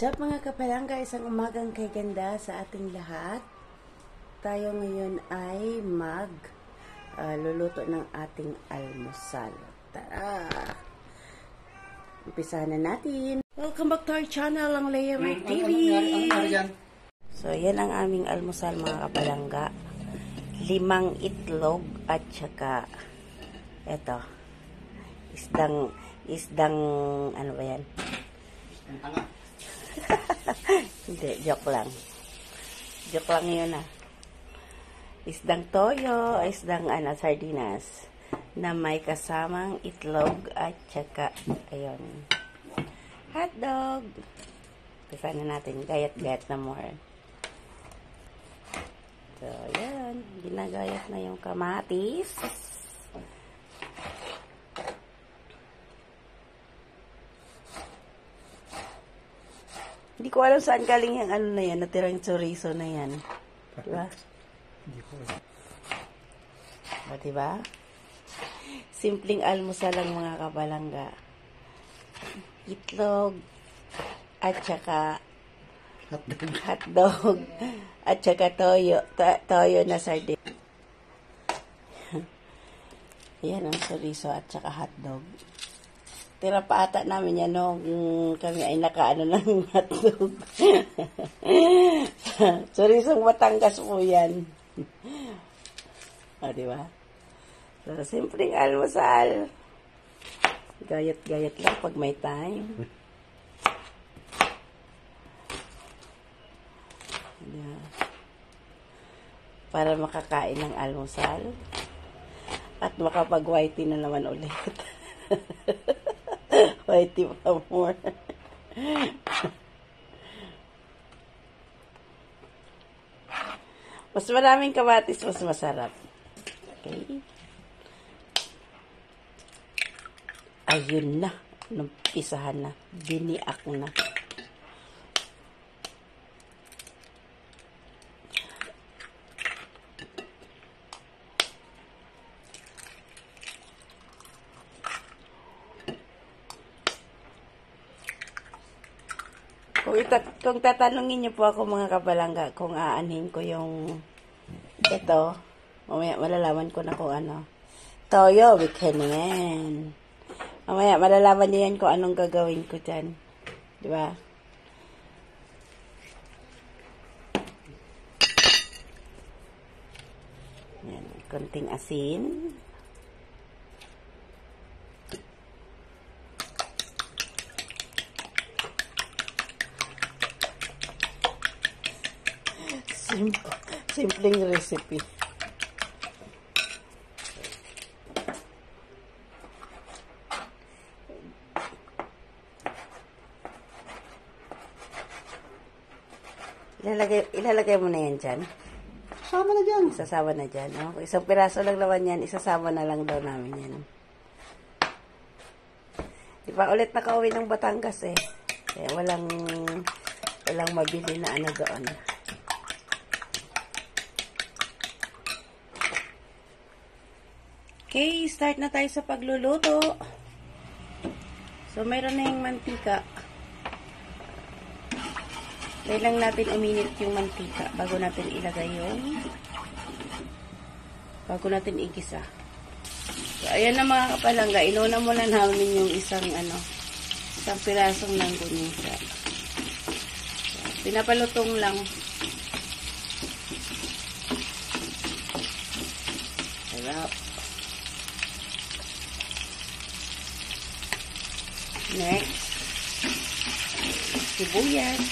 What's up mga kapalangga, isang umagang kay ganda sa ating lahat. Tayo ngayon ay luluto ng ating almusal. Tara! Umpisahan na natin. Welcome back to our channel, ang Leia Mike TV. So yan ang aming almusal mga kapalangga. 5 itlog at saka eto, isdang ano ba yan? Hindi, joke lang. Joke lang yun Isdang toyo, isdang sardinas na may kasamang itlog at saka ayun, hotdog. Pisa na natin, gayat-gayat na more. So, yan. Ginagayat na yung kamatis. Hindi ko alam saan galing yung ano na yan, natirang chorizo na yan. Diba? Hindi ko alam. O, diba? Simpleng almusal lang mga kabalangga. Itlog, at saka hotdog, at saka toyo na sardine. Yan ang chorizo at saka hotdog. Tira pa ata namin yan nung kami ay nakaano ng hotdog. Chorizong Batangas po yan. O, diba? So, simpleng almusal. Gayat-gayat lang pag may time. Yeah. Para makakain ng almusal. At makapag-whitey na naman ulit. Whitey pa more. Mas maraming kamatis, mas masarap. Okay. Ayun na. Numpisahan na. Biniak na. Kung tatanungin niyo po ako mga kabalangga kung aanhin ko yung ito, mamaya malalaman ko na kung ano. Toyo with kanin. Mamaya malalaman niyo yan kung anong gagawin ko dyan. Diba? Yan, konting asin. Simpleng recipe. Ilalagay mo na yan dyan. Sasama na dyan. Isasama na dyan. Oh. Isang piraso lang naman yan. Isasama na lang daw namin yan. Di ba ulit nakauwi ng Batangas eh. Kaya walang mabili na ano doon. Okay, start na tayo sa pagluluto. So, mayroon na yung mantika. Dahil lang natin uminit yung mantika bago natin ilagay bago natin igisa. So, ayan na mga kapalangga. Inuna muna namin yung isang pirasong langgunisa. So, pinapalutong lang. Sarap. Next, sibuyas.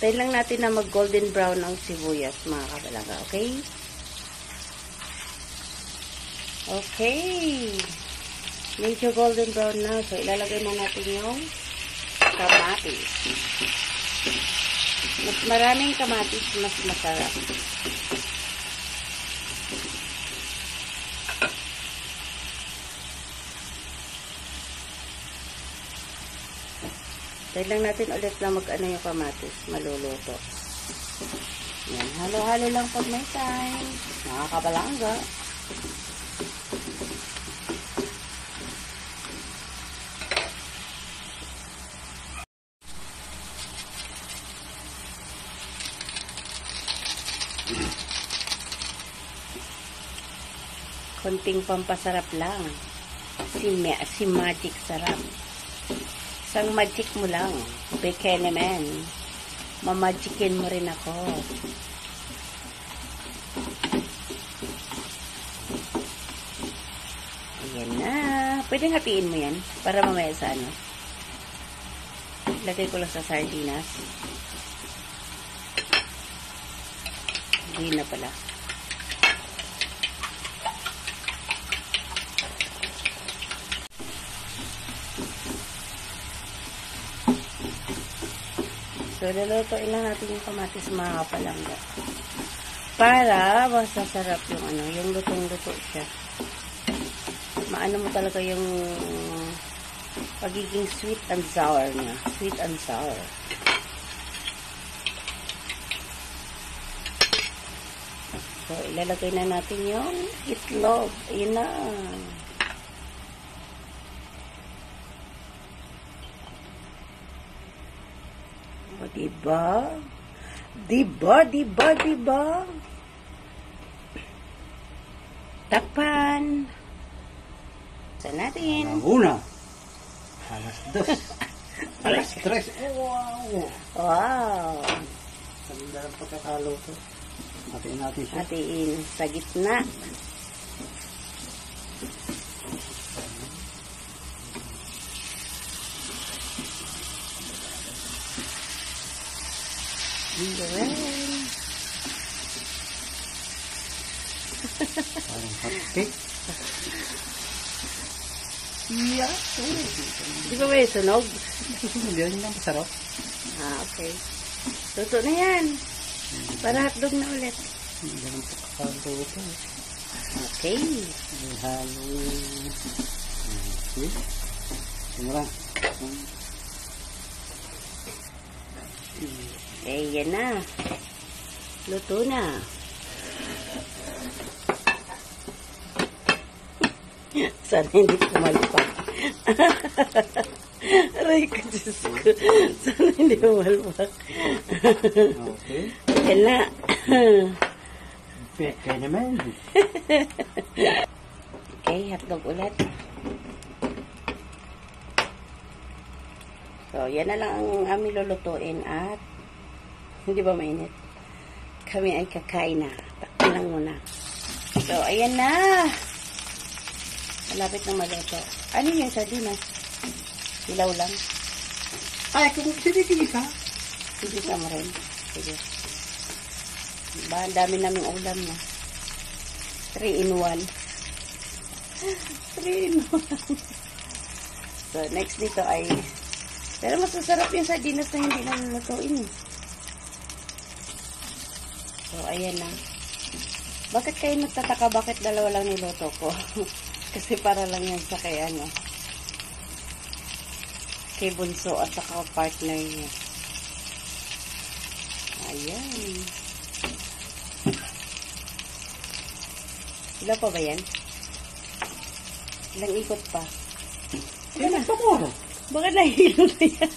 Tayo lang natin na mag-golden brown ang sibuyas, mga kabalangga, okay? Okay. Medyo golden brown na. So, ilalagay na natin yung kamatis. Mas maraming kamatis, mas masarap. Dahil lang natin ulit na mag-ano yung kamatis. Maluluto. Yan. Halo-halo lang pag may time. Nakakabalangga. Konting pampasarap lang. Si Magic sarap. Isang magic mo lang. Beke naman. Mamagikin mo rin ako. Ayan na. Pwede hatiin mo yan. Para mamaya sa ano. Lagay ko lang sa sardinas. Hindi na pala. So, lulutuin lang natin yung kamatis mga kapalangga. Para masasarap yung ano, yung lutong-luto siya. Maano mo talaga yung pagiging sweet and sour niya. Sweet and sour. So, ilalagay na natin yung itlog. Ayun na. O, diba? Diba? Takpan. Sa natin. Una. Alas 2. Alas 3. Wow. Wow. Sabihin na lang pagkakalo to. Hatiin natin siya. Hatiin sa gitna. Parang hotcake. Yeah. Di ba may sunog? Hindi rin lang masarap. Okay. Luto na yan. Para hotdog na ulit. Hindi lang pagkakalo to. Okay. Halo. Okay. Tingnan. Eh, yan na. Luto na. Sana hindi pumalpak. Aray ko, Diyos ko. Sana hindi pumalpak. Okay. Yan na. Beke naman. Okay, hotdog ulit. So, yan na lang ang aming lulutuin at hindi ba mainit? Kami ay kakain na. Takpan lang muna. So, ayan na. Malapit na maluto. Ano yung sardinas? Ilaw lang. Ay, kung sige ka. Sige ka mo rin. Sige. Diba, ang dami naming ulam na. 3 in 1. 3 in 1. So, next dito ay pero masasarap yung sardinas na hindi na lulutuin. So, ayan na. Bakit kayo magtataka? Bakit dalawa lang niluto ko? Kasi para lang yan sa kay ano. Kay Bunso at saka partner niya. Ayan. Ilan pa ba yan? Ilang ikot pa? Yan ang pamuro. Bakit nahihilo na yan?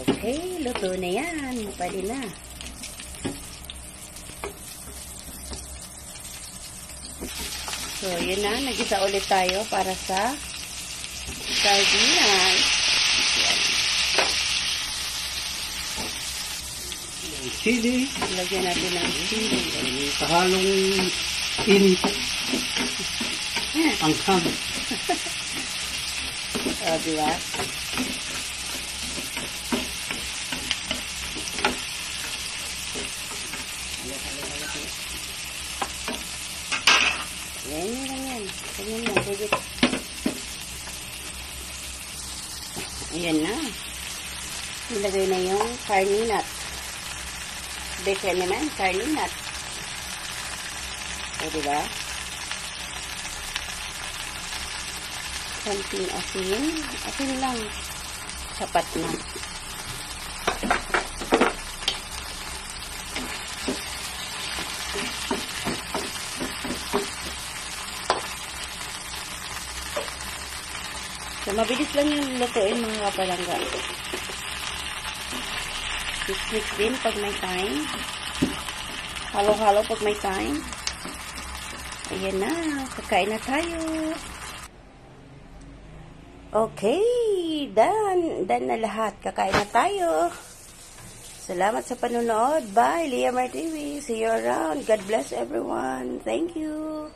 Okay, luto na yan. Pwede na. So, yun na. Nag-isa ulit tayo para sa sardinas. Yan. Chili. Lagyan natin ng chili. Kahalong init. Ang ham. O, diba? Yan lang yan. Ganyan lang. Digit. Ayan na. Ilagay na yung carninat. Beke naman, carninat. O, diba? konting asin. Asin lang. Sapat na. So, mabilis lang yung lutuin mga kapalangga. Mix din pag may time. Halo-halo pag may time. Ayan na. Kakain na tayo. Okay. Done. Done na lahat. Kakain na tayo. Salamat sa panonood. Bye. Leah Mar TV. See you around. God bless everyone. Thank you.